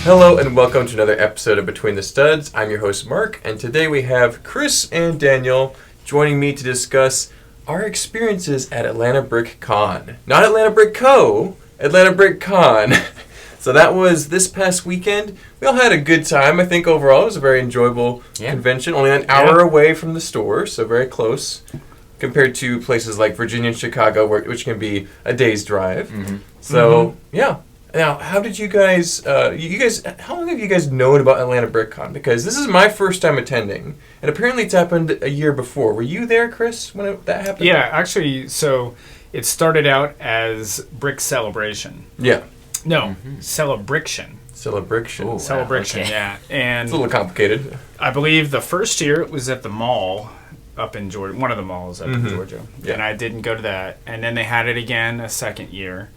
Hello and welcome to another episode of Between the Studs. I'm your host Mark, and today we have Chris and Daniel joining me to discuss our experiences at Atlanta Brick Con. Not Atlanta Brick Co., Atlanta Brick Con. So that was this past weekend. We all had a good time. I think overall it was a very enjoyable convention. Only an hour away from the store, so very close compared to places like Virginia and Chicago, which can be a day's drive. So, yeah. Now, how did you guys, how long have you guys known about Atlanta Brick Con? Because this is my first time attending, and apparently it's happened a year before. Were you there, Chris, when that happened? Yeah, actually, so it started out as Brick Celebration. Yeah. No, Celebration. Celebration. Ooh, Celebration, okay. Yeah. And it's a little complicated. I believe the first year it was at the mall up in Georgia, one of the malls up in Georgia. Yeah. And I didn't go to that. And then they had it again a second year.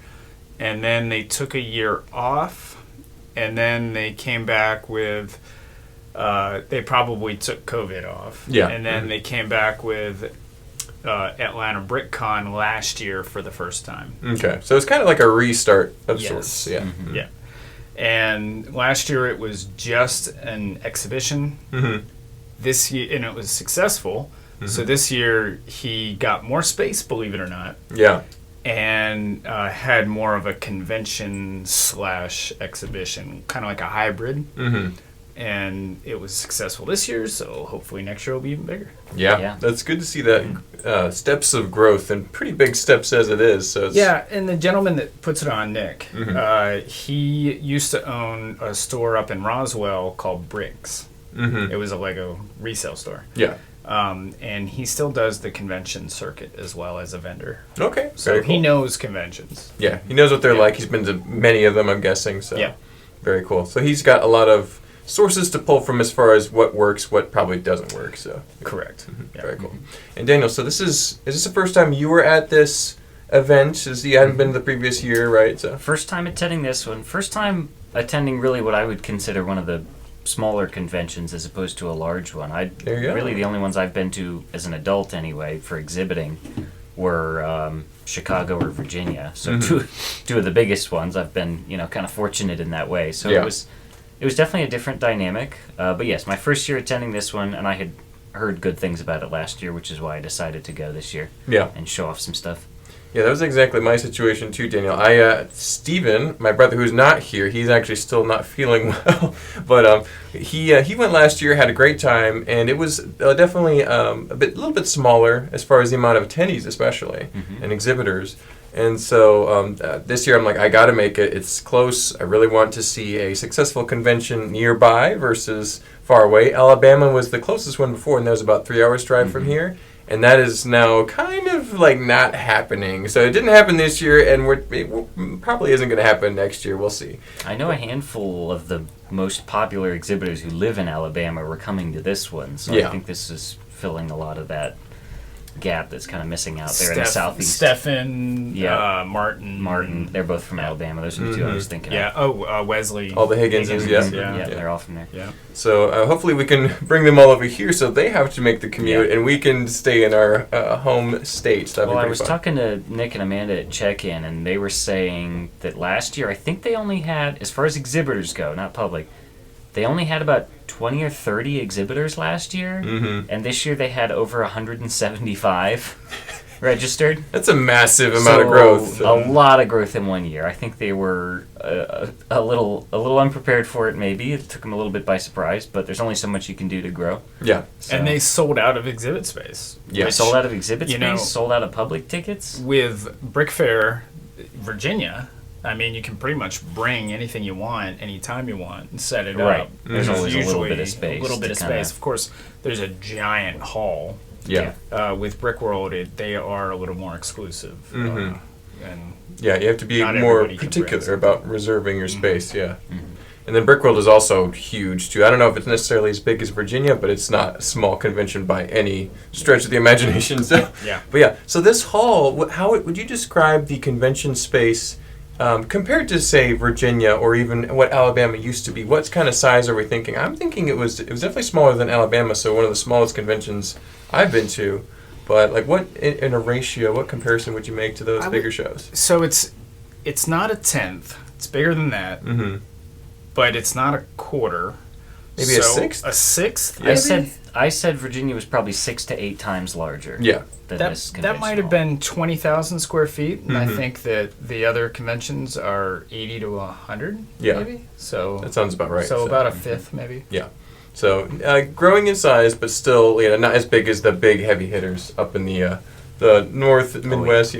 And then they took a year off, and then they came back with, they probably took COVID off. Yeah. And then they came back with Atlanta Brick Con last year for the first time. Okay. So it's kind of like a restart of sorts. Yeah. Yeah. And last year it was just an exhibition. This year, and it was successful. So this year he got more space, believe it or not. Yeah. And had more of a convention / exhibition, kind of like a hybrid. And it was successful this year, so hopefully next year will be even bigger. Yeah. That's good to see that steps of growth, and pretty big steps as it is. So it's and the gentleman that puts it on, Nick, he used to own a store up in Roswell called Bricks. It was a Lego resale store. Yeah. And he still does the convention circuit as well as a vendor. Okay. So he knows conventions. Yeah, he knows what they're like. He's been to many of them, I'm guessing. So yeah. Very cool. So he's got a lot of sources to pull from as far as what works, what probably doesn't work. So correct. Yeah. Very cool. And Daniel, so is this the first time you were at this event? You hadn't been the previous year, right? So first time attending this one. First time attending really what I would consider one of the smaller conventions as opposed to a large one. There you go. Really the only ones I've been to as an adult anyway for exhibiting were Chicago or Virginia. So two of the biggest ones. I've been kind of fortunate in that way. So it was definitely a different dynamic. But yes, my first year attending this one, and I had heard good things about it last year, which is why I decided to go this year. Yeah. And show off some stuff. Yeah, that was exactly my situation too, Daniel. Steven, my brother who's not here, he's actually still not feeling well, but he went last year, had a great time, and it was definitely a little bit smaller as far as the amount of attendees, especially, and exhibitors. And so this year I'm like, I got to make it. It's close. I really want to see a successful convention nearby versus far away. Alabama was the closest one before, and that was about 3 hours drive from here. And that is now kind of like not happening. So it didn't happen this year, and it probably isn't going to happen next year. We'll see. I know a handful of the most popular exhibitors who live in Alabama were coming to this one. So I think this is filling a lot of that gap that's kind of missing out there in the southeast. Stephen, Martin. They're both from Alabama. Those are the two I was thinking of. Wesley. All the Higginses, yeah, they're all from there. Yeah. So hopefully we can bring them all over here so they have to make the commute and we can stay in our home state. Well, I was talking to Nick and Amanda at check-in, and they were saying that last year, I think they only had, as far as exhibitors go, not public, they only had about 20 or 30 exhibitors last year, and this year they had over 175 registered. That's a massive amount of growth. A lot of growth in 1 year. I think they were a little unprepared for it. Maybe it took them a little bit by surprise, but there's only so much you can do to grow. Yeah, and they sold out of exhibit space. Yeah, sold out of exhibit space. Sold out of public tickets. With Brick Fair, Virginia. I mean, you can pretty much bring anything you want, anytime you want, and set it up. There's always a little bit of space. A little bit of space. Of course, there's a giant hall. Yeah. With Brickworld, they are a little more exclusive. And you have to be more particular about reserving your space. Yeah. And then Brickworld is also huge too. I don't know if it's necessarily as big as Virginia, but it's not a small convention by any stretch of the imagination. So, so this hall, how would you describe the convention space? Compared to, say, Virginia or even what Alabama used to be, what kind of size are we thinking? I'm thinking it was definitely smaller than Alabama, so one of the smallest conventions I've been to. But like, what in a ratio, what comparison would you make to those bigger shows? So it's not a tenth. It's bigger than that. but it's not a quarter. Maybe a sixth? A sixth? Yeah. I said Virginia was probably 6 to 8 times larger. Yeah. Than this That might have been 20,000 square feet, and I think that the other conventions are 80 to 100, maybe? So that sounds about right. So about a fifth, maybe? Yeah. So growing in size, but still, not as big as the big heavy hitters up in the North, Midwest,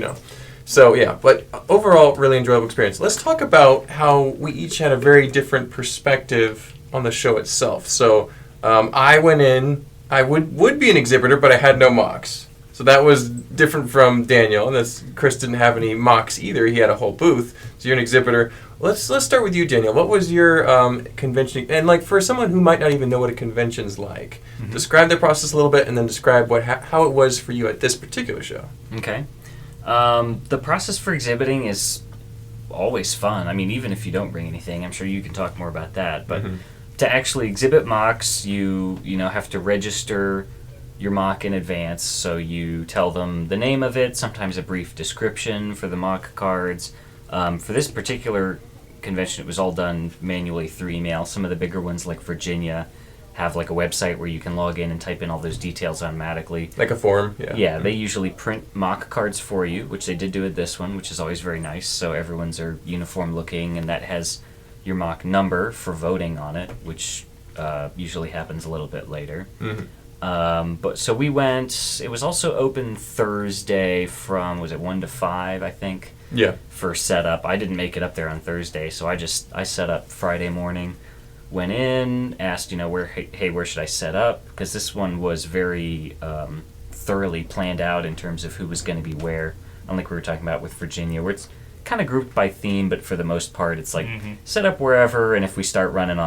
So, but overall, really enjoyable experience. Let's talk about how we each had a very different perspective on the show itself. So, I went in, I would be an exhibitor, but I had no MOCs. So that was different from Daniel, and Chris didn't have any MOCs either. He had a whole booth. So you're an exhibitor. Let's start with you, Daniel. What was your convention? And for someone who might not even know what a convention's like, describe the process a little bit, and then describe how it was for you at this particular show. Okay. The process for exhibiting is always fun. I mean, even if you don't bring anything, I'm sure you can talk more about that. But to actually exhibit MOCs, you have to register your MOC in advance. So you tell them the name of it, sometimes a brief description for the MOC cards. For this particular convention, it was all done manually through email. Some of the bigger ones, like Virginia, have a website where you can log in and type in all those details automatically. Like a form, yeah. Yeah, they usually print MOC cards for you, which they did do at this one, which is always very nice. So everyone's are uniform looking, and that has your MOC number for voting on it, which usually happens a little bit later. But so we went. It was also open Thursday from 1 to 5, I think. Yeah. For setup, I didn't make it up there on Thursday, so I set up Friday morning. Went in, asked where should I set up, because this one was very thoroughly planned out in terms of who was going to be where. Unlike we were talking about with Virginia, where it's kind of grouped by theme, but for the most part, it's set up wherever, and if we start running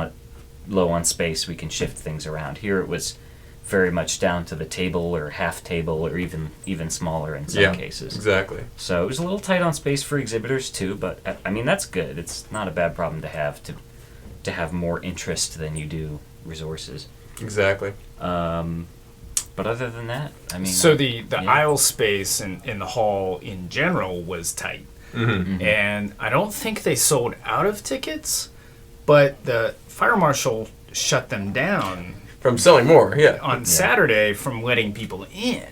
low on space, we can shift things around. Here it was very much down to the table or half table or even smaller in some cases. Exactly. So it was a little tight on space for exhibitors too, but I mean that's good. It's not a bad problem to have more interest than you do resources. Exactly. But other than that, I mean... So the aisle space in the hall in general was tight. And I don't think they sold out of tickets, but the fire marshal shut them down from selling more, on Saturday from letting people in.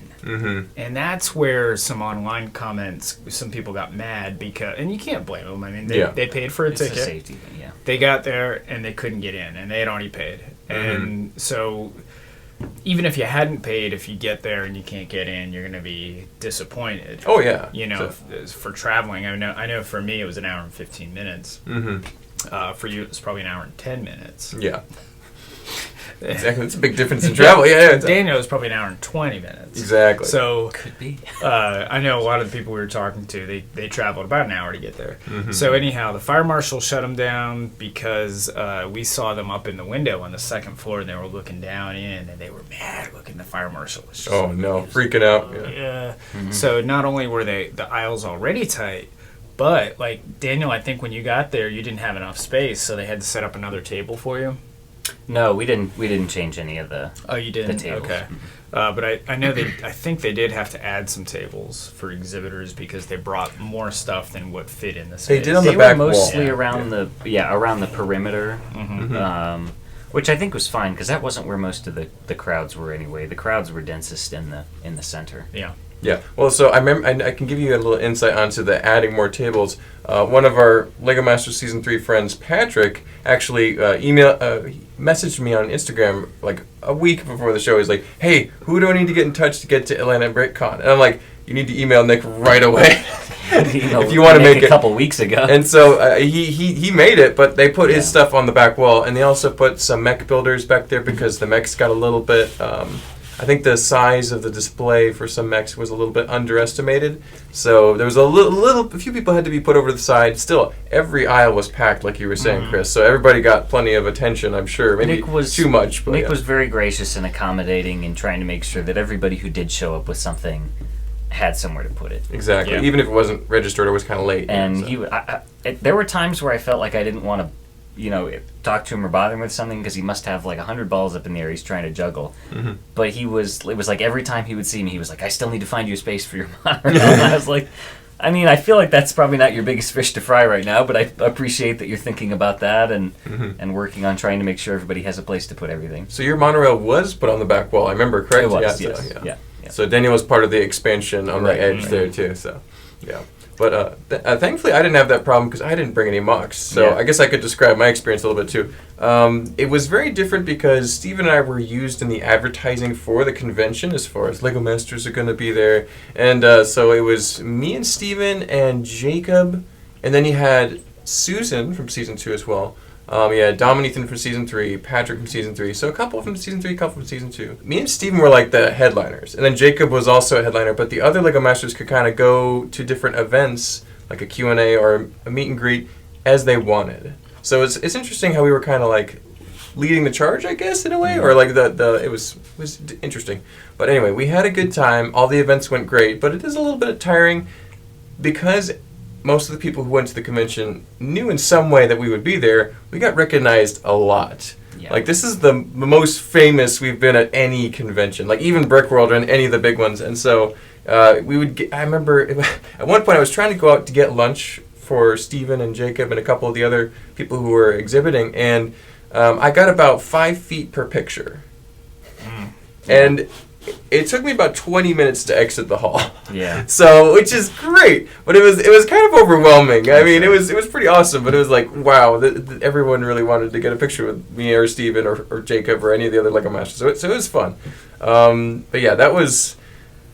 And that's where some online comments, some people got mad because, and you can't blame them. I mean, they paid for a ticket. It's a safety thing, yeah. They got there and they couldn't get in, and they had already paid. And so even if you hadn't paid, if you get there and you can't get in, you're going to be disappointed. Oh, yeah. For traveling. I know for me it was an hour and 15 minutes. For you it was probably an hour and 10 minutes. Yeah. Exactly. It's a big difference in travel. Daniel was probably an hour and 20 minutes. Exactly. So could be. I know a lot of the people we were talking to, they traveled about an hour to get there. So anyhow, the fire marshal shut them down because we saw them up in the window on the second floor, and they were looking down in, and they were mad looking. The fire marshal was just freaking out. Yeah. So not only were the aisles already tight, but like Daniel, I think when you got there, you didn't have enough space, so they had to set up another table for you. No, we didn't change any of the. Oh, you didn't. The tables. Okay, but I know I think they did have to add some tables for exhibitors because they brought more stuff than what fit in the space. They did on the back wall. They were mostly around the perimeter, which I think was fine because that wasn't where most of the crowds were anyway. The crowds were densest in the center. Yeah. Yeah, well, so I remember, I can give you a little insight onto the adding more tables. One of our LEGO Masters Season 3 friends, Patrick, actually messaged me on Instagram like a week before the show. He's like, hey, who do I need to get in touch to get to Atlanta BrickCon? And I'm like, you need to email Nick right away if you want to make it. A couple weeks ago. And so he made it, but they put his stuff on the back wall, and they also put some mech builders back there because the mechs got a little bit... I think the size of the display for some mechs was a little bit underestimated, so there was a few people had to be put over to the side. Still, every aisle was packed, like you were saying, Chris. So everybody got plenty of attention, I'm sure. Maybe too much. But Nick was very gracious and accommodating and trying to make sure that everybody who did show up with something had somewhere to put it. Exactly. Yeah. Even if it wasn't registered or was kind of late. And there were times where I felt like I didn't want to talk to him or bother him with something because he must have like 100 balls up in the air he's trying to juggle. But it was like every time he would see me, he was like, I still need to find you a space for your monitor. And I was like, I mean, I feel like that's probably not your biggest fish to fry right now, but I appreciate that you're thinking about that and working on trying to make sure everybody has a place to put everything. So your monorail was put on the back wall, I remember, correct? It was, yeah, yes. So, Yeah. So Daniel was part of the expansion on the edge there too. So, yeah. But thankfully, I didn't have that problem because I didn't bring any MOCs. So I guess I could describe my experience a little bit too. It was very different because Steve and I were used in the advertising for the convention as far as Lego Masters are going to be there. And so it was me and Steven and Jacob. And then you had Susan from Season 2 as well. You had Dom and Ethan from Season 3, Patrick from Season 3. So a couple from Season 3, a couple from Season 2. Me and Steven were like the headliners. And then Jacob was also a headliner. But the other Lego Masters could kind of go to different events, like a Q&A or a meet and greet, as they wanted. So it's interesting how we were kind of like leading the charge, I guess, in a way. Or like it was interesting. But anyway, we had a good time. All the events went great. But it is a little bit tiring because most of the people who went to the convention knew in some way that we would be there. We got recognized a lot. Yeah. Like, this is the most famous we've been at any convention, like even Brickworld and any of the big ones. And so we would get, I remember at one point I was trying to go out to get lunch for Steven and Jacob and a couple of the other people who were exhibiting, and I got about 5 feet per picture. And it took me about 20 minutes to exit the hall. Yeah. So, which is great, but it was kind of overwhelming. I mean, it was pretty awesome, but it was like, wow, everyone really wanted to get a picture with me or Steven or Jacob or any of the other Lego Masters. So it was fun. But yeah,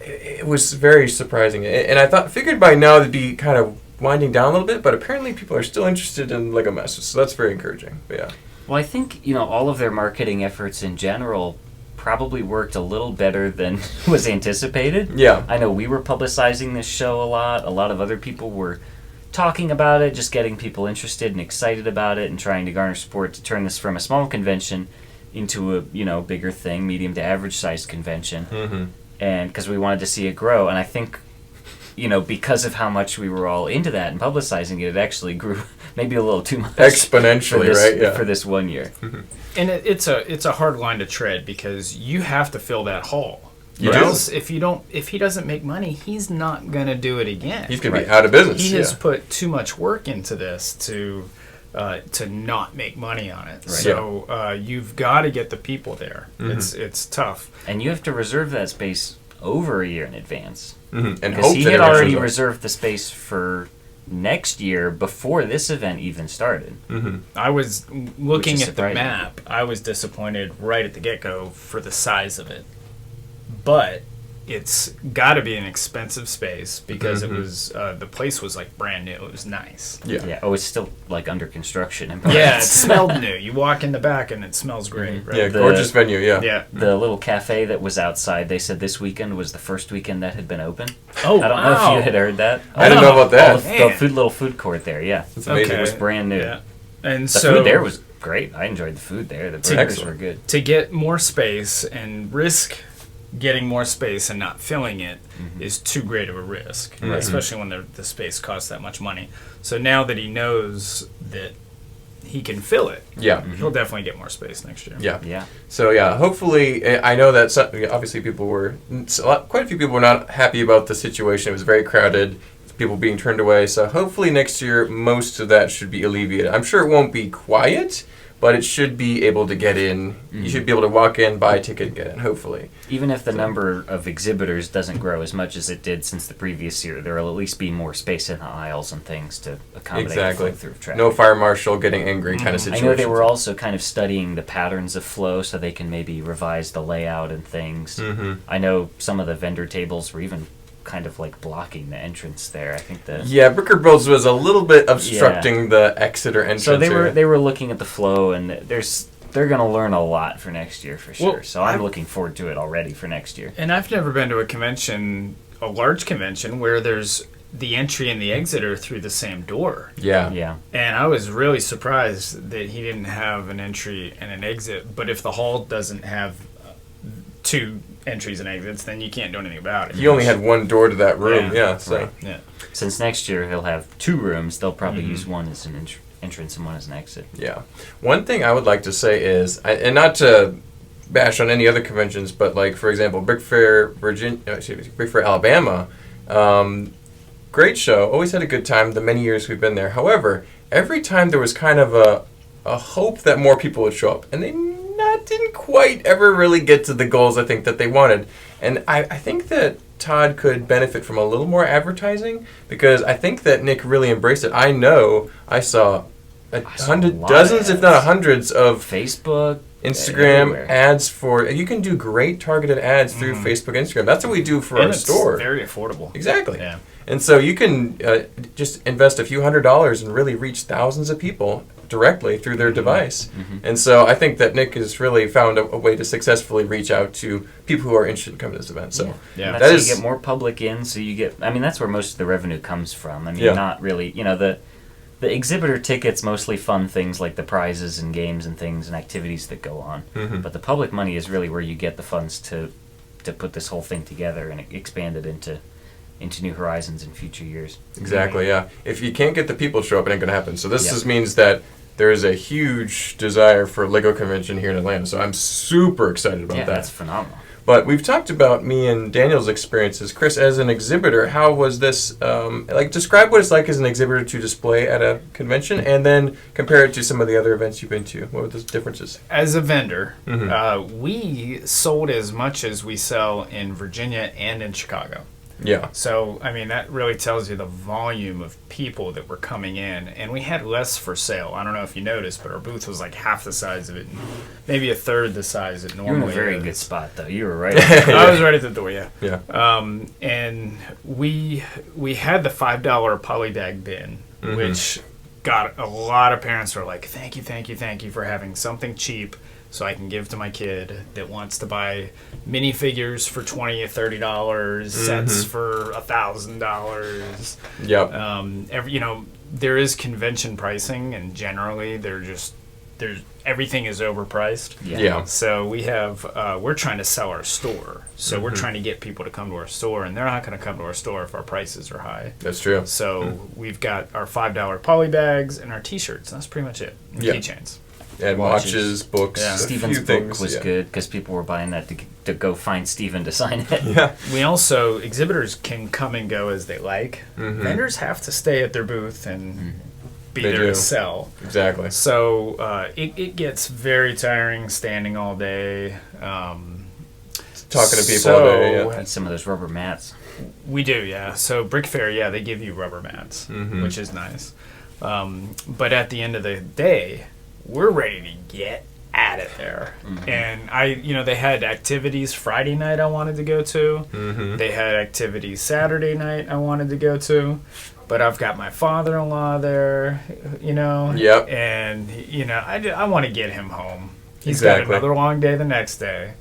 it was very surprising, and I figured by now it'd be kind of winding down a little bit, but apparently people are still interested in Lego Masters, so that's very encouraging. But yeah. Well, I think all of their marketing efforts in general probably worked a little better than was anticipated. Yeah. I know we were publicizing this show a lot. A lot of other people were talking about it, just getting people interested and excited about it and trying to garner support to turn this from a small convention into a, bigger thing, medium to average sized convention. Mm-hmm. And because we wanted to see it grow. And I think, because of how much we were all into that and publicizing it, it actually grew maybe a little too much. Exponentially, right? Yeah. For this 1 year. Mm-hmm. And it's a hard line to tread because you have to fill that hall. Right. Else, if he doesn't make money, he's not gonna do it again. He's gonna be out of business. He has put too much work into this to not make money on it. Right. So you've got to get the people there. Mm-hmm. It's tough, and you have to reserve that space over a year in advance. Mm-hmm. And because he had already reserved the space for next year before this event even started. Mm-hmm. I was looking at the map. I was disappointed right at the get-go for the size of it, but it's got to be an expensive space because it was the place was like brand new. It was nice. Yeah. Oh, it's still like under construction. Yeah, it smelled new. You walk in the back and it smells great. Right? Yeah, gorgeous venue. Yeah. The little cafe that was outside, they said this weekend was the first weekend that had been open. Oh, I don't know if you had heard that. I didn't know about that. The little food court there. Yeah, it's amazing. It was brand new. Yeah. And the food there was great. I enjoyed the food there. The burgers were good. To get more space and risk getting more space and not filling it is too great of a risk, especially when the space costs that much money. So now that he knows that he can fill it, he'll definitely get more space next year. Yeah. So hopefully, I know that obviously quite a few people were not happy about the situation. It was very crowded, people being turned away. So hopefully next year, most of that should be alleviated. I'm sure it won't be quiet, but it should be able to get in. Mm-hmm. You should be able to walk in, buy a ticket, and get in, hopefully. Even if the number of exhibitors doesn't grow as much as it did since the previous year, there will at least be more space in the aisles and things to accommodate the flow through of traffic. No fire marshal getting angry kind of situation. I know they were also kind of studying the patterns of flow so they can maybe revise the layout and things. Mm-hmm. I know some of the vendor tables were even kind of like blocking the entrance there. I think Bricker Builds was a little bit obstructing the exit or entrance. So they were looking at the flow, and they're going to learn a lot for next year for sure. Well, so I'm looking forward to it already for next year. And I've never been to a large convention where there's the entry and the exit are through the same door. Yeah. And I was really surprised that he didn't have an entry and an exit. But if the hall doesn't have two entries and exits, then you can't do anything about it. He only had one door to that room. Since next year he'll have 2 rooms, they'll probably use one as an entrance and one as an exit. Yeah. One thing I would like to say is, and not to bash on any other conventions, but like for example, Brick Fair Alabama, great show. Always had a good time the many years we've been there. However, every time there was kind of a hope that more people would show up, and they didn't quite ever really get to the goals I think that they wanted. And I think that Todd could benefit from a little more advertising, because I think that Nick really embraced it. I know I saw dozens, if not hundreds, of Facebook, Instagram everywhere. ads for. You can do great targeted ads through Facebook, Instagram. That's what we do for our store. Very affordable. Exactly. Yeah. And so you can just invest a few $100s and really reach thousands of people directly through their device. And so I think that Nick has really found a way to successfully reach out to people who are interested in coming to this event. So Yeah. That's how you get more public in, so you get, I mean, that's where most of the revenue comes from. I mean, not really, the exhibitor tickets, mostly fun things like the prizes and games and things and activities that go on. But the public money is really where you get the funds to put this whole thing together and expand it into new horizons in future years. Exactly, yeah. If you can't get the people to show up, it ain't going to happen. So this just means that there is a huge desire for a LEGO convention here in Atlanta. So I'm super excited about that. That's phenomenal. But we've talked about me and Daniel's experiences. Chris, as an exhibitor, how was this, describe what it's like as an exhibitor to display at a convention, and then compare it to some of the other events you've been to. What were the differences? As a vendor, we sold as much as we sell in Virginia and in Chicago. Yeah. So, I mean, that really tells you the volume of people that were coming in. And we had less for sale. I don't know if you noticed, but our booth was like half the size of it, and maybe a third the size it normally is. You're in a very good spot, though. You were right. I was right at the door, yeah. Yeah. And we had the $5 polybag bin, which got a lot of parents were like, thank you for having something cheap so I can give to my kid that wants to buy minifigures for $20 or $30, sets for $1,000. Yep. There is convention pricing, and generally everything is overpriced. Yeah. So we're trying to sell our store. So we're trying to get people to come to our store, and they're not going to come to our store if our prices are high. That's true. So we've got our $5 poly bags and our T-shirts. That's pretty much it. And keychains. And watches, books. Yeah. Stephen's book was good because people were buying that to go find Stephen to sign it. Yeah. We also, exhibitors can come and go as they like. Vendors have to stay at their booth and be there to sell. Exactly. So it gets very tiring standing all day. Talking to people all day. Yeah. Need some of those rubber mats. We do, yeah. So Brick Fair, they give you rubber mats, which is nice. But at the end of the day, we're ready to get at it there. And they had activities Friday night I wanted to go to. They had activities Saturday night I wanted to go to. But I've got my father-in-law there, Yep. And, I want to get him home. He's Exactly. got another long day the next day.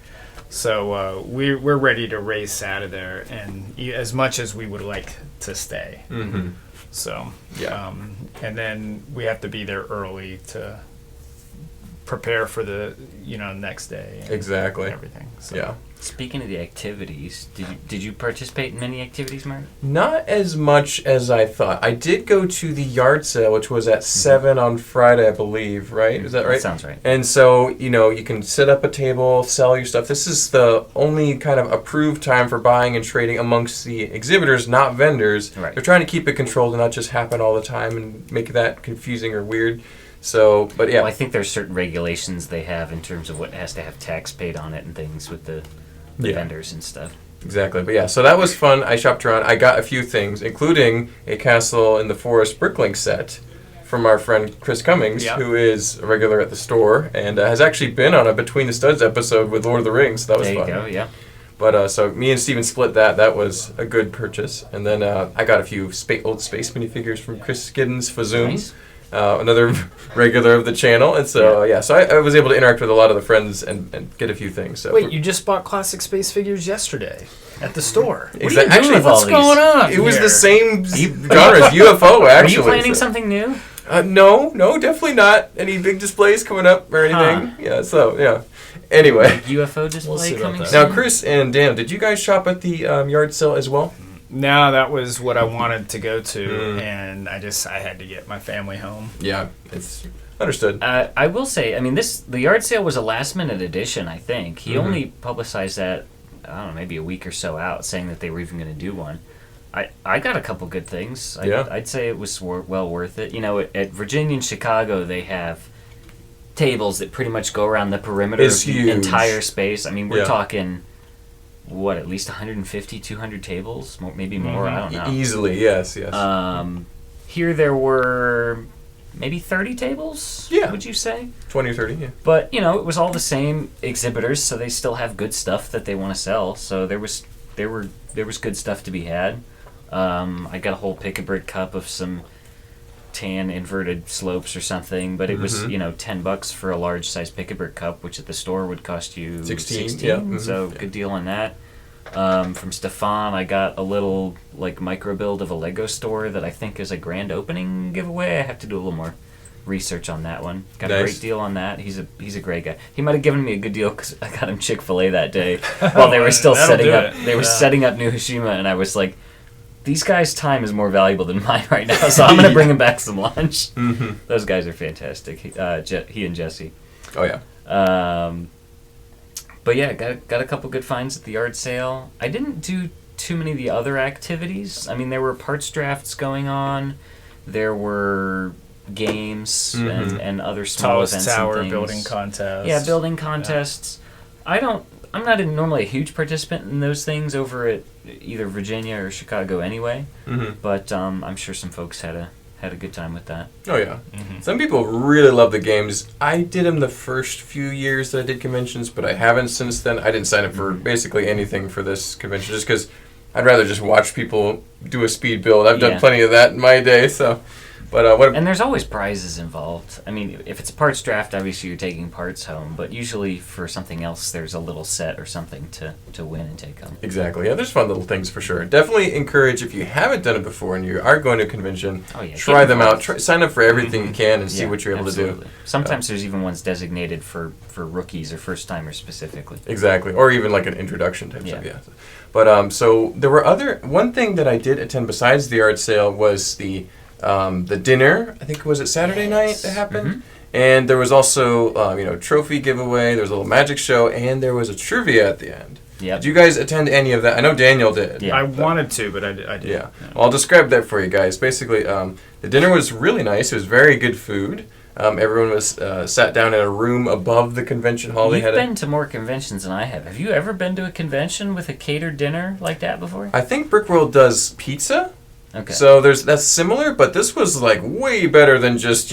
So we're ready to race out of there, and as much as we would like to stay. So, and then we have to be there early to prepare for the next day. And Exactly. everything. So. Yeah. Speaking of the activities, did you participate in many activities, Mark? Not as much as I thought. I did go to the yard sale, which was at 7 on Friday, I believe, right? Is that right? That sounds right. And so, you can set up a table, sell your stuff. This is the only kind of approved time for buying and trading amongst the exhibitors, not vendors. Right. They're trying to keep it controlled and not just happen all the time and make that confusing or weird. So, but yeah. Well, I think there's certain regulations they have in terms of what has to have tax paid on it and things with the vendors and stuff. Exactly, but yeah, so that was fun. I shopped around. I got a few things, including a Castle in the Forest Bricklink set from our friend Chris Cummings, who is a regular at the store and has actually been on a Between the Studs episode with Lord of the Rings. So that was fun. There you go, yeah. But so me and Steven split that. That was a good purchase. And then I got a few old space minifigures from Chris Giddens Fazoom. Nice. Another regular of the channel, and so so I was able to interact with a lot of the friends and get a few things. So wait, you just bought classic space figures yesterday at the store? Exactly. Actually, What's going on? It was here? the same genre as UFO. Actually, Are you planning something new? No, definitely not. Any big displays coming up or anything? Yeah. So Anyway, UFO display coming now, Chris and Dan, did you guys shop at the yard sale as well? No, that was what I wanted to go to, and I had to get my family home. Yeah, it's understood. I will say, I mean, the yard sale was a last-minute addition, I think. He only publicized that, I don't know, maybe a week or so out, saying that they were even going to do one. I got a couple good things. Yeah. I'd say it was well worth it. You know, at Virginia and Chicago, they have tables that pretty much go around the perimeter It's of the huge. entire space. I mean, we're Yeah. talking, what, at least 150, 200 tables? Maybe more, I don't know. Easily, yes. Here there were maybe 30 tables, Yeah. would you say? 20 or 30, yeah. But, you know, it was all the same exhibitors, so they still have good stuff that they want to sell. So there was good stuff to be had. I got a whole pick-a-brick cup of some tan inverted slopes or something, but it was, you know, $10 for a large size pick-a-brick cup, which at the store would cost you 16. Yeah. So Yeah. good deal on that. From Stefan, I got a little like micro build of a Lego store that I think is a grand opening giveaway. I have to do a little more research on that one. Got a Nice. great deal on that. He's a great guy. He might have given me a good deal because I got him Chick-fil-A that day while they were still That'll setting do up. it. They were Yeah. setting up New Hashima, and I was like, these guys' time is more valuable than mine right now, so I'm gonna bring them back some lunch. Those guys are fantastic. He and Jesse. Oh, yeah. But yeah, got a couple good finds at the yard sale. I didn't do too many of the other activities. I mean, there were parts drafts going on. There were games and other small Tallest events tower and things. building contest. Yeah, building contests. I'm not normally a huge participant in those things over at either Virginia or Chicago anyway. But I'm sure some folks had a good time with that. Oh, yeah. Some people really love the games. I did them the first few years that I did conventions, but I haven't since then. I didn't sign up for basically anything for this convention just because I'd rather just watch people do a speed build. I've done plenty of that in my day, so... But and there's always prizes involved. I mean, if it's a parts draft, obviously you're taking parts home. But usually for something else, there's a little set or something to win and take home. Exactly. Yeah, there's fun little things for sure. Definitely encourage, if you haven't done it before and you are going to a convention, try them out. Sign up for everything you can and see what you're able to do. Sometimes there's even ones designated for rookies or first-timers specifically. Exactly. Or even like an introduction type stuff, yeah. But so there were one thing that I did attend besides the art sale was the dinner. I think was it Saturday night that happened, and there was also trophy giveaway. There was a little magic show, and there was a trivia at the end. Yep. Did you guys attend any of that? I know Daniel did. Yeah. I wanted to, but I did. Yeah. Well, I'll describe that for you guys. Basically, the dinner was really nice. It was very good food. Everyone was sat down in a room above the convention hall. You've been to more conventions than I have. Have you ever been to a convention with a catered dinner like that before? I think Brickworld does pizza. Okay. So that's similar, but this was like way better than just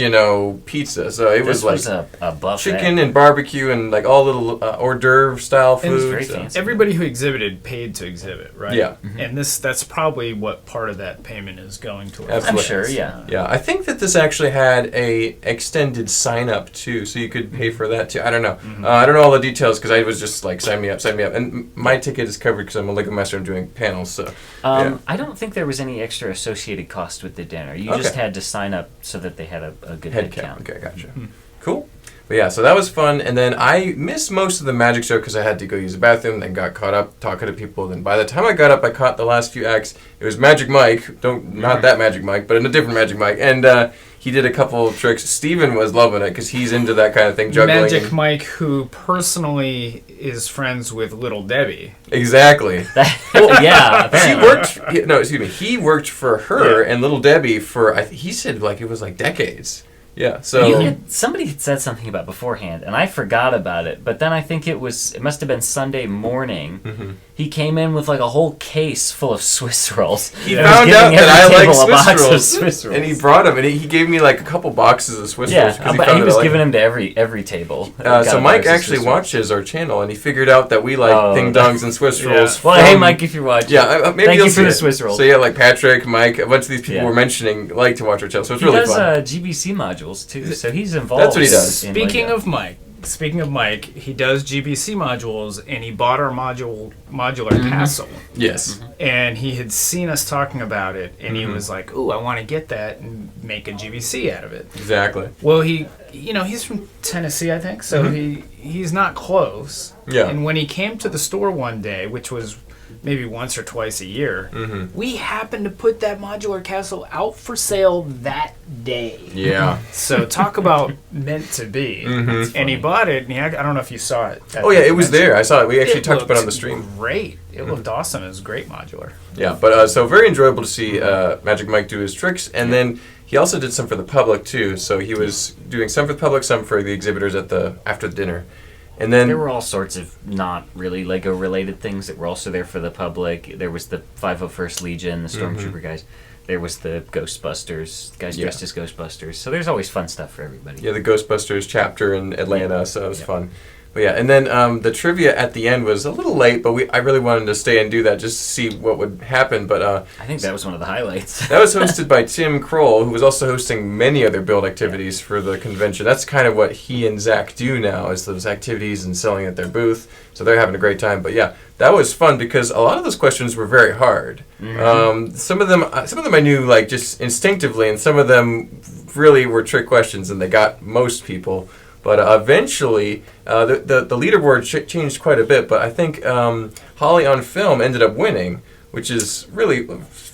pizza. So it was like a buffet. Chicken and barbecue and like all little hors d'oeuvre style food. It was very fancy. Everybody who exhibited paid to exhibit, right? Yeah. And that's probably what part of that payment is going towards. Absolutely. I'm sure, yeah. Yeah, I think that this actually had a extended sign up too, so you could pay for that too. I don't know. I don't know all the details because I was just like sign me up. And my ticket is covered because I'm a Lego master and doing panels. So I don't think there was any extra associated cost with the dinner. You just had to sign up so that they had a good head count. Okay, gotcha. Cool. But yeah, so that was fun. And then I missed most of the magic show because I had to go use the bathroom, then got caught up talking to people. Then by the time I got up, I caught the last few acts. It was Magic Mike. Not that Magic Mike, but a different Magic Mike. And he did a couple of tricks. Steven was loving it because he's into that kind of thing, juggling. Magic Mike, who personally is friends with Little Debbie. Exactly. Yeah. He worked for her and Little Debbie for, he said like it was like decades. Yeah, so... somebody had said something about beforehand, and I forgot about it, but then I think it must have been Sunday morning. He came in with like a whole case full of Swiss rolls. He found out that I like Swiss rolls. And he brought them, and he gave me like a couple boxes of Swiss rolls. But he was giving them to every table. So Mike actually watches our channel, and he figured out that we like ding dongs and Swiss rolls. Well, hey Mike, if you're watching. Yeah, maybe thank you for the Swiss rolls. So yeah, like Patrick, Mike, a bunch of these people were mentioning like to watch our channel, so it's really fun. He does GBC modules too, so he's involved. That's what he does. Speaking of Mike, he does GBC modules, and he bought our modular castle. Yes. And he had seen us talking about it, and he was like, "Ooh, I want to get that and make a GBC out of it." Exactly. Well, he's from Tennessee, I think, so he's not close. Yeah. And when he came to the store one day, which was maybe once or twice a year. Mm-hmm. We happened to put that modular castle out for sale that day. Yeah. So talk about meant to be. Mm-hmm. And he bought it, and I don't know if you saw it. Oh yeah, it was there. I saw it. We actually talked about it on the stream. Great. It looked awesome. It was great modular. Yeah, but so very enjoyable to see Magic Mike do his tricks, and then he also did some for the public too. So he was doing some for the public, some for the exhibitors after the dinner. And then there were all sorts of not really Lego related things that were also there for the public. There was the 501st Legion, the Stormtrooper guys. There was the Ghostbusters, guys dressed as Ghostbusters. So there's always fun stuff for everybody. Yeah, the Ghostbusters chapter in Atlanta, so it was fun. But yeah, and then the trivia at the end was a little late, but I really wanted to stay and do that just to see what would happen. But I think that was one of the highlights. That was hosted by Tim Kroll, who was also hosting many other build activities for the convention. That's kind of what he and Zach do now, is those activities and selling at their booth. So they're having a great time. But yeah, that was fun because a lot of those questions were very hard. Mm-hmm. Some of them I knew like just instinctively, and some of them really were trick questions, and they got most people. But eventually, the leaderboard changed quite a bit. But I think Holly on Film ended up winning, which is really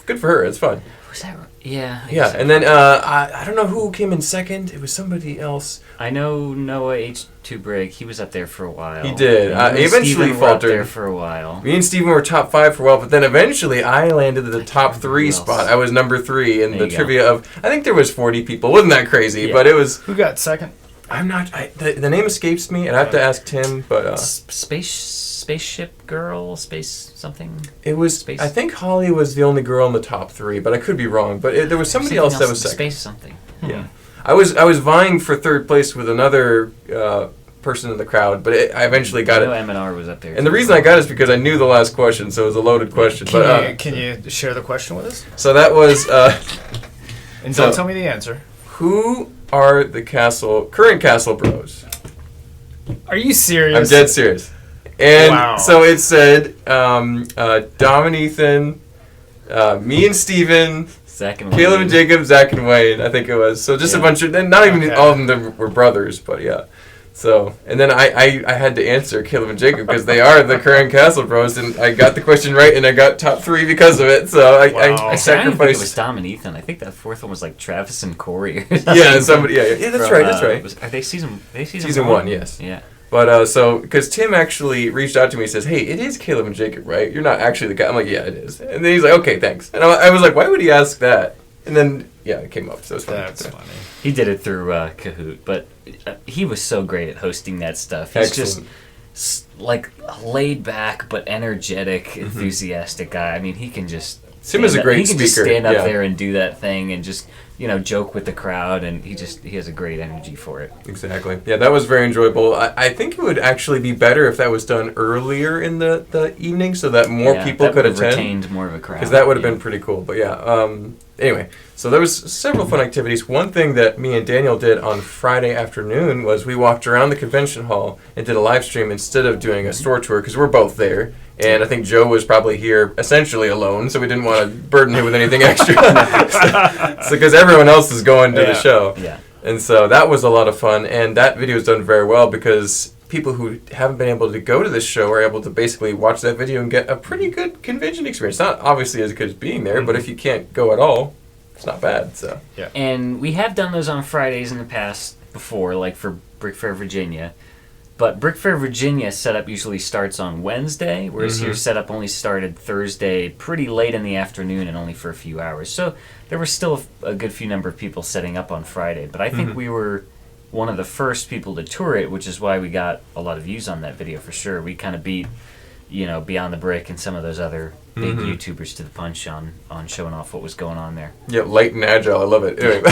good for her. It's fun. Was that right? Yeah. Yeah, and then I don't know who came in second. It was somebody else. I know Noah H2 Brigg. He was up there for a while. He did. He eventually faltered. Were up there for a while. Me and Steven were top 5 for a while, but then eventually I landed at the top 3 spot. I was number 3 in the trivia of. I think there was 40 people. Wasn't that crazy? Yeah. But it was. Who got second? I'm not. The name escapes me, and I have to ask Tim. But spaceship girl, space something. It was. Space. I think Holly was the only girl in the top 3, but I could be wrong. But there was somebody else that was second. Space something. Yeah, I was vying for 3rd place with another person in the crowd, but I eventually got it. M&R was up there. And the reason I got it is because I knew the last question, so it was a loaded question. Can you share the question with us? So that was. And don't tell me the answer. Who are the current Castle Bros? Are you serious? I'm dead serious. And so it said Dom and Ethan, me and Steven, Zach and Caleb Wayne. and Jacob, Zach and Wayne, I think it was. So just a bunch of, not even all of them were brothers, but yeah. So, and then I had to answer Caleb and Jacob because they are the current Castle Bros, and I got the question right, and I got top 3 because of it. So I sacrificed. I didn't think it was Dom and Ethan. I think that 4th one was like Travis and Corey. Or yeah, somebody. Yeah, that's right. That's right. Are they season 1? Yes. Yeah. But so because Tim actually reached out to me, and says, "Hey, it is Caleb and Jacob, right? You're not actually the guy." I'm like, "Yeah, it is." And then he's like, "Okay, thanks." And I was like, "Why would he ask that?" And then it came up. So it's funny. That's funny. He did it through Kahoot, but he was so great at hosting that stuff. He's just like laid back but energetic, enthusiastic guy. I mean, he can just. Tim is a great speaker. He can speaker. Just stand up there and do that thing and just joke with the crowd, and he has a great energy for it. Exactly. Yeah, that was very enjoyable. I think it would actually be better if that was done earlier in the evening so that more people could attend. Retained more of a crowd. Because that would have been pretty cool. But yeah. Anyway, so there was several fun activities. One thing that me and Daniel did on Friday afternoon was we walked around the convention hall and did a live stream instead of doing a store tour because we're both there. And I think Joe was probably here essentially alone, so we didn't want to burden him with anything extra. so because everyone else is going to the show. Yeah. And so that was a lot of fun. And that video is done very well because people who haven't been able to go to this show are able to basically watch that video and get a pretty good convention experience. Not obviously as good as being there, but if you can't go at all, it's not bad. So yeah. And we have done those on Fridays in the past before, like for Brick Fair Virginia. But Brick Fair Virginia setup usually starts on Wednesday, whereas here setup only started Thursday pretty late in the afternoon and only for a few hours. So there was still a good few number of people setting up on Friday. But I think we were one of the first people to tour it, which is why we got a lot of views on that video for sure. We kind of beat, Beyond the Brick and some of those other big YouTubers to the punch on showing off what was going on there. Yeah, light and agile. I love it. Anyway,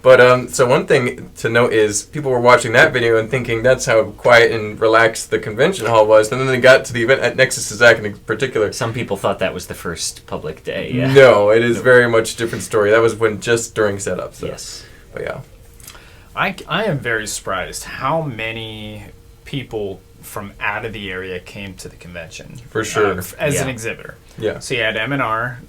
but so one thing to note is people were watching that video and thinking that's how quiet and relaxed the convention hall was, and then they got to the event at Nexus to Zach in particular. Some people thought that was the first public day. Yeah. No, it is very much a different story. That was just during setup. So. Yes. But yeah. I am very surprised how many people from out of the area came to the convention. For sure. As an exhibitor. Yeah. So you had M&R,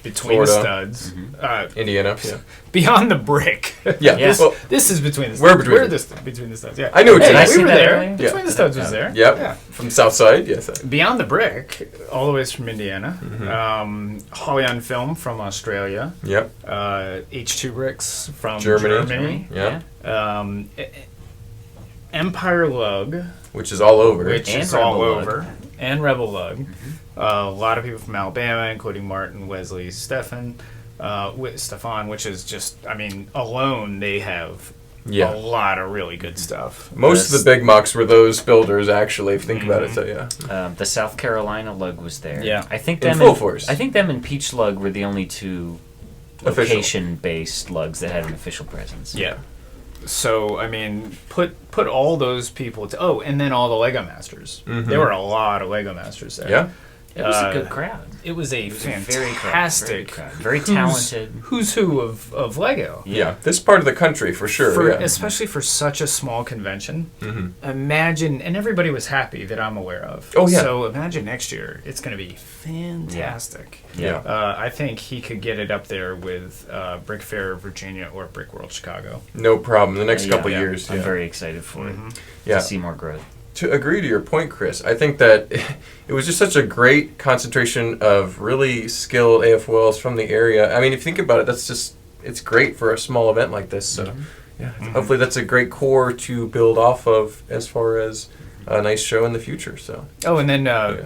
between Florida. the studs. Indiana. Yeah. Beyond the brick. Yeah. Yes. Well, This is between the studs. We're between between the studs, yeah. I knew what Hey, you I meant. see we were that there. earlier? Between the studs was there. Yep. Yeah. From South Side. Yes. Beyond the brick, all the ways from Indiana. Holly on Film from Australia. Yep. H2 Bricks from Germany. Germany. Yeah. Empire Lug, Which is all over. which And is all Rebel Lug. over, and Rebel Lug. A lot of people from Alabama, including Martin, Wesley, Stefan, which is just, I mean, alone they have Yeah. a lot of really good stuff. Most of the big mucks were those builders, actually, if you think about it. So yeah. The South Carolina lug was there. Yeah. I think In them full force. I think them and Peach Lug were the only two Official. location-based lugs that had an official presence. Yeah. So I mean, put all those people to and then all the Lego Masters. There were a lot of Lego Masters there. Yeah. It was a good crowd. It was a Very fantastic, crowd. Very talented. who's who of Lego. Yeah. This part of the country, for sure. Yeah. Especially for such a small convention. Mm-hmm. Imagine, and everybody was happy that I'm aware of. Oh, yeah. So imagine next year, it's going to be fantastic. Yeah. I think he could get it up there with Brick Fair Virginia or Brick World Chicago. No problem. The next couple Yeah. years. I'm yeah. very excited for it Yeah. to see more growth. To agree to your point, Chris, I think that it was just such a great concentration of really skilled AFOLs from the area. I mean, if you think about it, it's great for a small event like this. So, yeah, hopefully that's a great core to build off of as far as a nice show in the future. So, Oh, and then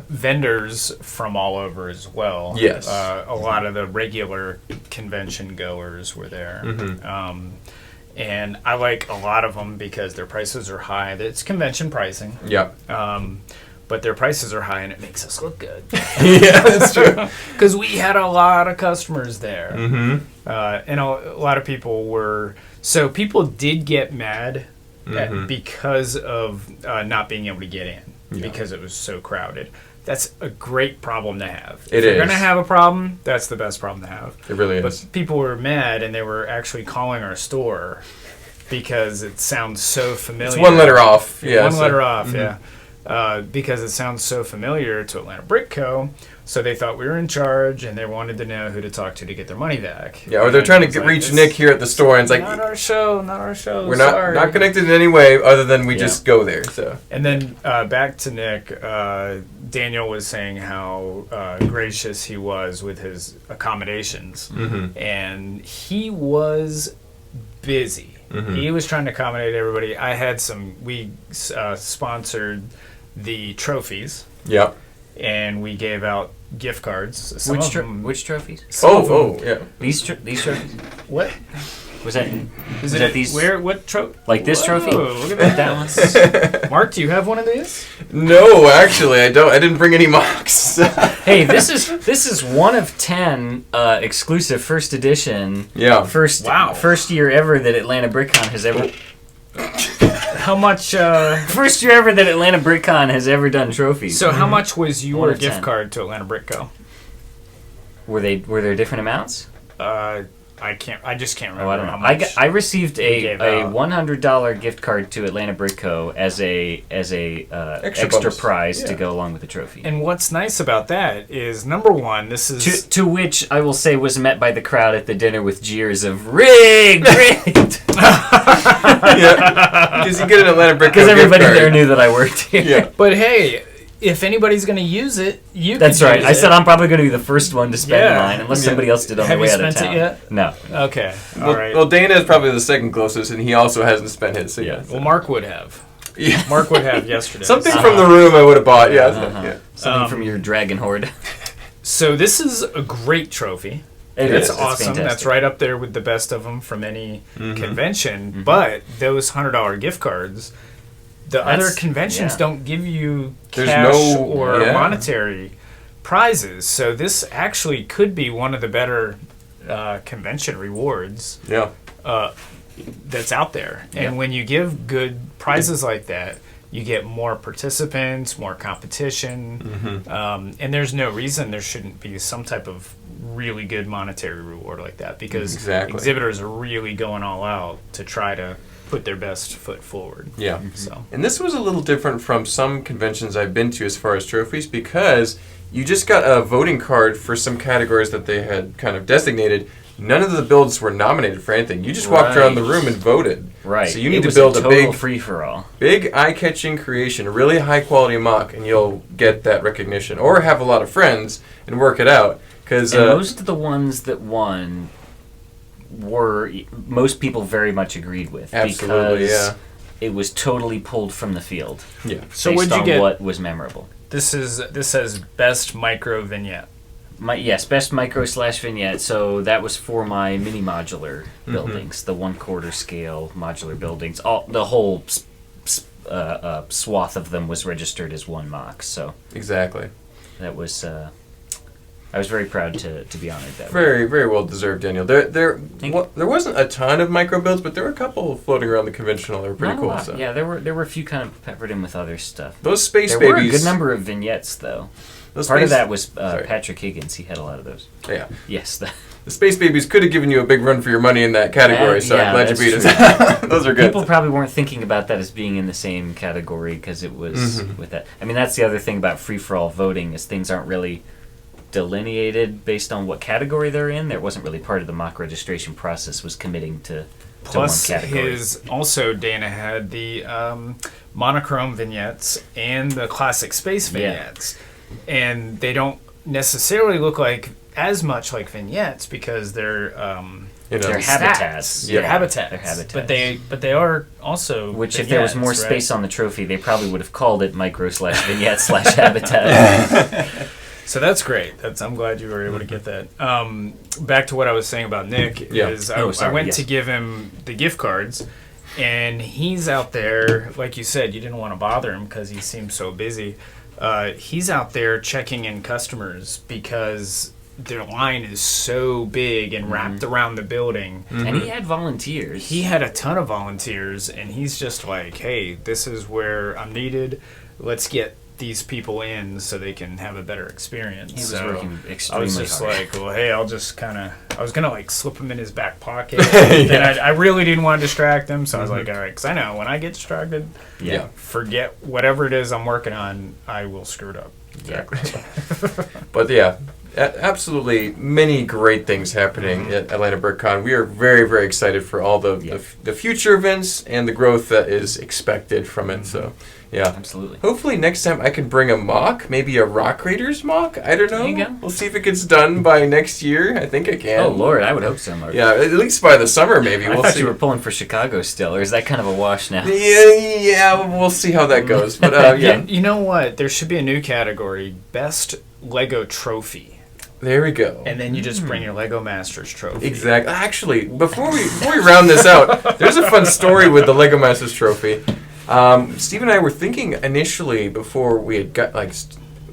vendors from all over as well. Yes. A lot of the regular convention goers were there. And I like a lot of them because their prices are high. It's convention pricing. yeah, But their prices are high and it makes us look good. yeah, that's true. Because we had a lot of customers there. Mm-hmm. And a lot of people were... So people did get mad because of not being able to get in. Because it was so crowded. That's a great problem to have. If you're going to have a problem, that's the best problem to have. It really is. But people were mad and they were actually calling our store because it sounds so familiar. It's one letter off. Yeah, One letter off, because it sounds so familiar to Atlanta Brick Co. So they thought we were in charge and they wanted to know who to talk to get their money back. Yeah, or they're And trying it's to like, reach "It's Nick here at the store, and it's like, not our show, not our show. we're sorry." not connected in any way other than we just go there. So, And then back to Nick, Daniel was saying how gracious he was with his accommodations. And he was busy. He was trying to accommodate everybody. I had we sponsored the trophies, yeah. and we gave out gift cards. Some Which of them- which trophies? Yeah. These trophies? What? Was that Is that these what trophy? like this trophy? Look at that. That one? Mark, do you have one of these? No, actually, I don't. I didn't bring any mocks. Hey, this is one of 10 exclusive first edition. Yeah. First year ever that Atlanta BrickCon has ever. How much? First year ever that Atlanta BrickCon has ever done trophies. So how much was One your of gift 10. card to Atlanta Brick Co? Were there different amounts? I just can't remember. Oh, I don't know. How much I received we gave a out. $100 gift card to Atlanta Brick Co. as a extra bonus. prize to Yeah. go along with the trophy. And what's nice about that is, number one, this is To which I will say was met by the crowd at the dinner with jeers of rigged. Yeah. Because you get an Atlanta Brick Because Co. gift everybody card. there knew that I worked here. Yeah. But hey, if anybody's going to use it, you That's could right. use I it. said I'm probably going to be the first one to spend Yeah. mine, unless Yeah. somebody else did on Have the way you out of spent town. it yet? No. Okay. All Well, right. well, Dana is probably the second closest, and he also hasn't spent his. So yeah. Well, Mark would have. Yeah. Mark would have yesterday. Something from the room I would have bought. Yeah. Uh-huh. Something from your dragon horde. So this is a great trophy. It It's is. It's awesome. fantastic. That's right up there with the best of them from any convention. But those $100 gift cards, the other That's- conventions yeah. don't give you There's cash no- or yeah. monetary prizes. So this actually could be one of the better convention rewards Yeah. that's out there. And when you give good prizes like that, you get more participants, more competition, and there's no reason there shouldn't be some type of really good monetary reward like that, because Exactly. exhibitors are really going all out to try to put their best foot forward. Yeah. So And this was a little different from some conventions I've been to as far as trophies, because you just got a voting card for some categories that they had kind of designated. None of the builds were nominated for anything. You just walked around the room and voted. Right. So you need to build a big free-for-all. Big eye-catching creation, a really high-quality mock, and you'll get that recognition. Or have a lot of friends and work it out. And most of the ones that won were most people very much agreed with. Absolutely, because it was totally pulled from the field. Yeah. So based what'd you on get? What was memorable? This says best micro vignette. Yes, best micro / vignette. So that was for my mini modular buildings, the 1/4 scale modular buildings. The whole swath of them was registered as one MOC. So exactly. That was. I was very proud to be honored that way. Very, very well deserved, Daniel. There wasn't a ton of micro builds, but there were a couple floating around the conventional that were pretty cool. So. Yeah, there were a few kind of peppered in with other stuff. Those space there babies. There were a good number of vignettes, though. Part of that was Patrick Higgins. He had a lot of those. Yeah. Yes. The space babies could have given you a big run for your money in that category, so I'm glad you beat us. Those are good. People probably weren't thinking about that as being in the same category because it was with that. I mean, that's the other thing about free-for-all voting is things aren't really delineated based on what category they're in. That wasn't really part of the mock registration process, was committing to Plus, one category. Dana had the monochrome vignettes and the classic space vignettes. And they don't necessarily look like as much like vignettes because they're they're habitats. They're habitats. But they are also which vignettes, if there was more right? space on the trophy, they probably would have called it micro / vignette / habitat. So that's great. I'm glad you were able to get that. Back to what I was saying about Nick is I went to give him the gift cards, and he's out there, like you said, you didn't want to bother him because he seemed so busy. He's out there checking in customers because their line is so big and wrapped around the building. And he had volunteers. He had a ton of volunteers, and he's just like, hey, this is where I'm needed. Let's get these people in so they can have a better experience. He was working extremely hard. I was just like, well, hey, I was going to like slip him in his back pocket. Then I really didn't want to distract him, so I was like, all right, because I know when I get distracted, forget whatever it is I'm working on, I will screw it up. Exactly. But yeah, absolutely many great things happening at Atlanta BrickCon. We are very, very excited for all the future events and the growth that is expected from it. So, yeah. Absolutely. Hopefully next time I can bring a mock, maybe a Rock Raiders mock. I don't know. There you go. We'll see if it gets done by next year. I think I can. Oh, Lord, I would hope so, Mark. Yeah, at least by the summer maybe. I thought you were pulling for Chicago still, or is that kind of a wash now? Yeah, we'll see how that goes. But yeah. You know what? There should be a new category, Best Lego Trophy. There we go. And then you just bring your Lego Masters trophy. Exactly. Actually, before we round this out, there's a fun story with the Lego Masters trophy. Steve and I were thinking initially before we had got like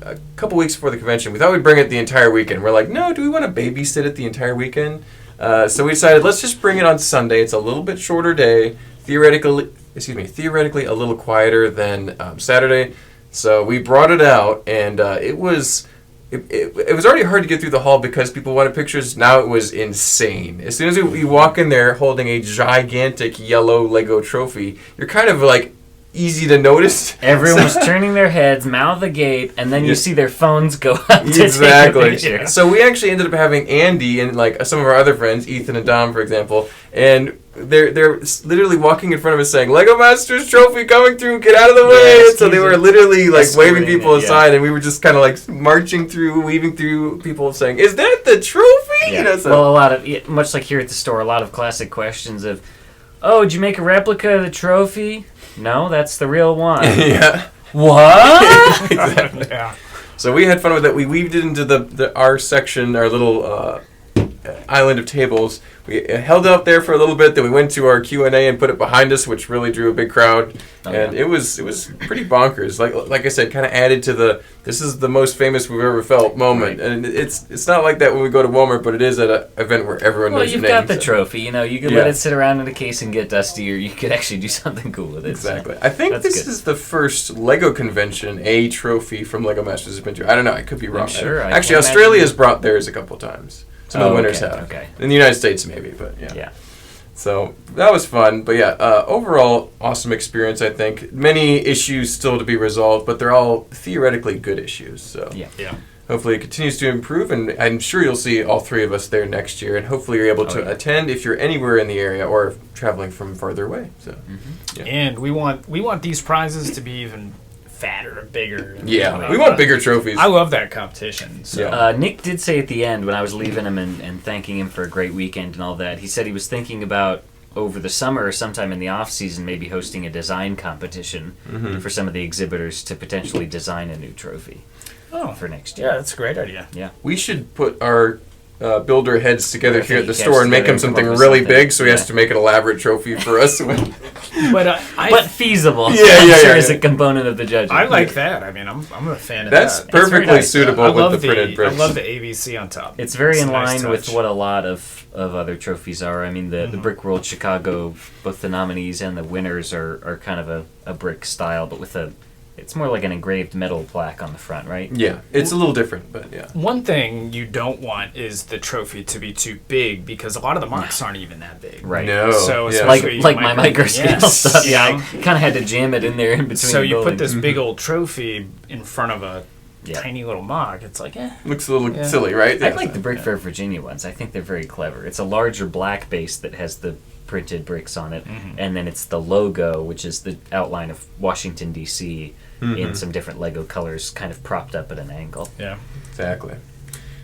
a couple weeks before the convention, we thought we'd bring it the entire weekend. We're like, no, do we want to babysit it the entire weekend? So we decided let's just bring it on Sunday. It's a little bit shorter day, theoretically a little quieter than Saturday. So we brought it out, and it was already hard to get through the hall because people wanted pictures. Now it was insane. As soon as we walk in there holding a gigantic yellow Lego trophy, you're kind of like easy to notice. Everyone was turning their heads, mouth agape, and then you see their phones go up to take a picture. So we actually ended up having Andy and like some of our other friends, Ethan and Dom, for example, and they're literally walking in front of us saying, Lego Masters trophy coming through, get out of the way. And so they were literally like waving people aside, and we were just kind of like marching through, weaving through people saying, is that the trophy? Yeah. You know, so. Well, a lot of, much like here at the store, a lot of classic questions of, oh, did you make a replica of the trophy? No, that's the real one. Yeah. What? Exactly. Yeah. So we had fun with that. We weaved it into our section, our little island of tables. We held out there for a little bit, then we went to our Q&A and put it behind us, which really drew a big crowd. It was pretty bonkers. Like I said, kind of added to this is the most famous we've ever felt moment. Right. And it's not like that when we go to Walmart, but it is at an event where everyone knows your name. Well, you've got the trophy. You know, you could let it sit around in a case and get dusty, or you could actually do something cool with it. Exactly. So I think this is the first Lego convention a trophy from Lego Masters has been to. I don't know. I could be wrong. I'm sure. Actually, Australia's brought theirs a couple times. Some of the winners have. Okay. In the United States, maybe, but yeah. Yeah. So that was fun. But yeah, overall, awesome experience, I think. Many issues still to be resolved, but they're all theoretically good issues. So yeah. hopefully it continues to improve, and I'm sure you'll see all three of us there next year, and hopefully you're able to attend if you're anywhere in the area or traveling from farther away. So, And we want these prizes to be even fatter, bigger. Yeah, we want bigger trophies. I love that competition. So. Nick did say at the end when I was leaving him and thanking him for a great weekend and all that, he said he was thinking about over the summer or sometime in the off season maybe hosting a design competition for some of the exhibitors to potentially design a new trophy for next year. Yeah, that's a great idea. Yeah. We should put our builder heads together here at the store and make him something really big, so he has to make an elaborate trophy for us. But feasible. Yeah. As a component of the judging. I like that. I mean, I'm a fan of That's that. perfectly suitable with the printed bricks. I love the ABC on top. It's very in nice line with touch. what a lot of other trophies are. I mean, the Brick World Chicago, both the nominees and the winners are kind of a brick style, but with it's more like an engraved metal plaque on the front, right? Yeah, it's a little different, but yeah. One thing you don't want is the trophy to be too big because a lot of the MOCs aren't even that big. Right. No. So yeah. like my micro scale stuff. Yeah, I kind of had to jam it in there in between. So you put buildings. this big old trophy in front of a tiny little MOC. It's like, Looks a little silly, right? I like the Brick Fair Virginia ones. I think they're very clever. It's a larger black base that has the printed bricks on it, and then it's the logo, which is the outline of Washington, D.C., in some different Lego colors, kind of propped up at an angle. Yeah. Exactly.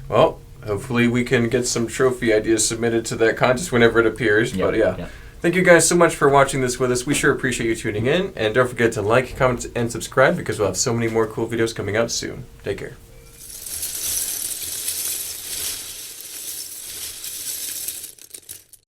Well, hopefully we can get some trophy ideas submitted to that contest whenever it appears. Yep, But yeah. Thank you guys so much for watching this with us. We sure appreciate you tuning in. And don't forget to like, comment, and subscribe because we'll have so many more cool videos coming out soon. Take care.